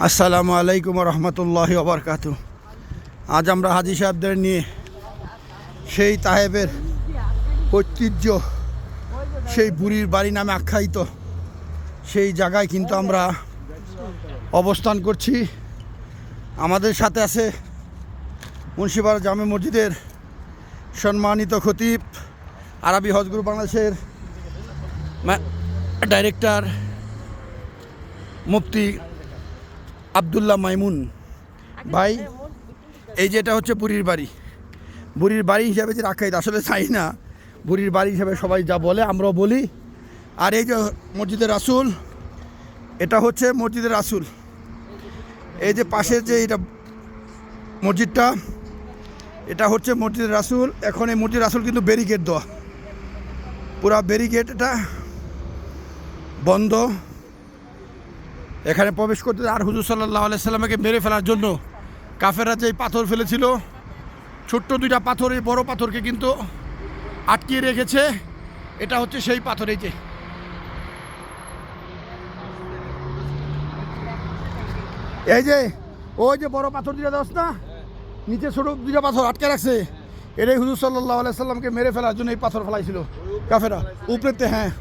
আসসালামু আলাইকুম রহমতুল্লাহি ওয়া বারাকাতুহু। আজ আমরা হাজী সাহেবদের নিয়ে সেই তাহেবের ঐতিহ্য, সেই বুড়ির বাড়ি নামে আখ্যায়িত সেই জায়গায় কিন্তু আমরা অবস্থান করছি। আমাদের সাথে আছে মুন্সিপাড়া জামে মসজিদের সম্মানিত খতিব, আরবি হজ গ্রুপ বাংলাদেশের ডাইরেক্টর মুফতি আব্দুল্লাহ মাইমুন ভাই। এই যে এটা হচ্ছে বুড়ির বাড়ি। বুড়ির বাড়ি হিসাবে যে আখ্যায়িত, আসলে চাই না, বুড়ির বাড়ি হিসাবে সবাই যা বলে আমরাও বলি। আর এই যে মসজিদের রাসূল, এটা হচ্ছে মসজিদের রাসূল। এই যে পাশের যে এটা মসজিদটা, এটা হচ্ছে মসজিদের রাসূল। এখন এই মসজিদ রাসূল কিন্তু ব্যারিকেড দেওয়া, পুরা ব্যারিকেড, এটা বন্ধ। এখানে প্রবেশ করতে আর হুজুর সাল্লাল্লাহু আলাইহি সাল্লামকে মেরে ফেলার জন্য কাফেররা যেই পাথর ফেলেছিল, ছোট্ট দুইটা পাথর, এই বড় পাথরকে কিন্তু আটকিয়ে রেখেছে। এটা হচ্ছে সেই পাথর। এই যে ওই যে বড় পাথর দুইটা দোস্ত না, নিচে ছোট দুইটা পাথর আটকে রাখছে। এটাই হুজুর সাল্লাল্লাহু আলাইহি সাল্লামকে মেরে ফেলার জন্য এই পাথর ফেলাইছিল কাফেররা উপরেতে। হ্যাঁ,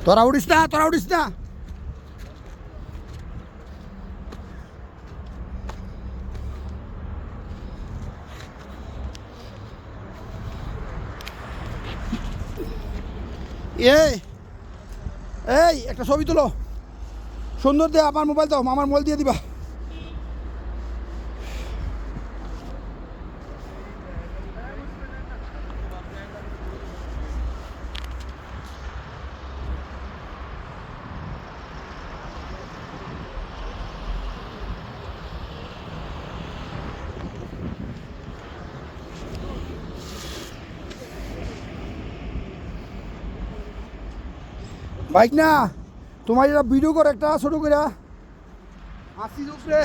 তোরা উঠিস না, তোরা উঠিস না। এই একটা ছবি তুলো সুন্দর দিয়ে, আমার মোবাইল দাও, আমার মোবাইল দিয়ে দিবা। বাইক না, তোমার এটা ভিডিও করে একটা ছোট করে আসির উপরে।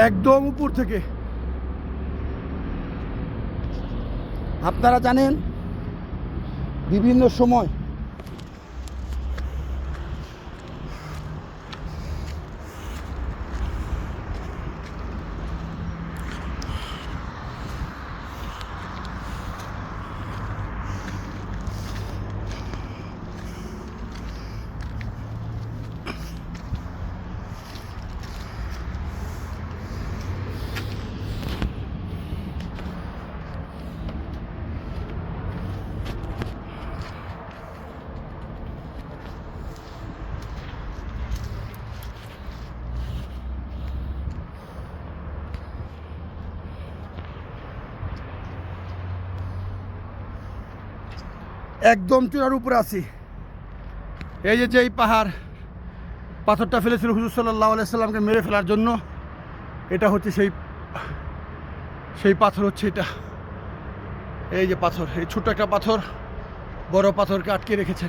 একদম উপর থেকে আপনারা জানেন বিভিন্ন সময় একদম চূড়ার উপরে আছি। এই যে যেই পাহাড় পাথরটা ফেলেছিল হুজুর সাল্লাল্লাহু আলাইহি সাল্লামকে মেরে ফেলার জন্য, এটা হচ্ছে সেই পাথর হচ্ছে এটা। এই যে পাথর, এই ছোট্ট একটা পাথর বড় পাথরকে আটকে রেখেছে।